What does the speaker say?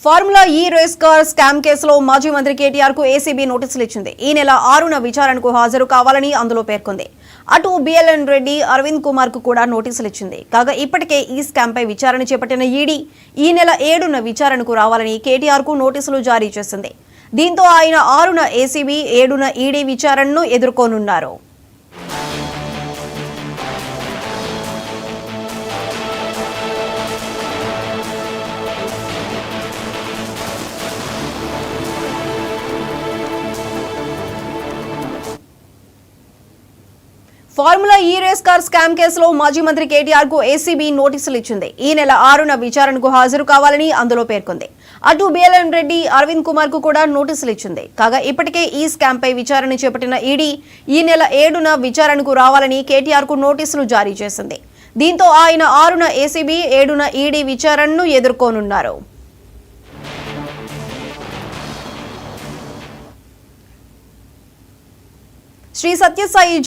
Formula ఈ race car scam కేసులో మాజీ మంత్రి కేటీఆర్ కు ఏసీబీ నోటీసులు ఇచ్చింది. ఈ నెల 6న విచారణకు హాజరు కావాలని అందులో పేర్కొంది. అటు బిఎల్ఎన్ రెడ్డి, అరవింద్ కుమార్ కు కూడా నోటీసులు ఇచ్చింది. కాగా ఇప్పటికే ఈ స్కామ్ పై విచారణ చేపట్టిన ఈడీ ఈ నెల 7న విచారణకు రావాలని కేటీఆర్ కు నోటీసులు జారీ చేసింది. దీంతో ఆయన 6న ఏసీబీ, 7న ఈడీ విచారణను ఎదుర్కోనున్నారు. ఫార్ములా ఈ రేస్ కార్ స్కామ్ కేసులో మాజీ మంత్రి కేటీఆర్ కు ఏసీబీ నోటీసులు ఇచ్చింది. ఈ నెల 6న విచారణకు హాజరు కావాలని అందులో పేర్కొంది. అటు బిఎల్ఎన్ రెడ్డి, అరవింద్ కుమార్ కు కూడా నోటీసులు ఇచ్చింది. కాగా ఇప్పటికే ఈ స్కామ్ పై విచారణ చేపట్టిన ఈడీ ఈ నెల 7న విచారణకు రావాలని కేటీఆర్ కు నోటీసులు జారీ చేసింది. దీంతో ఆయన 6న ఏసీబీ, 7న ఈడీ విచారణను ఎదుర్కోనున్నారు. శ్రీ సత్యసాయి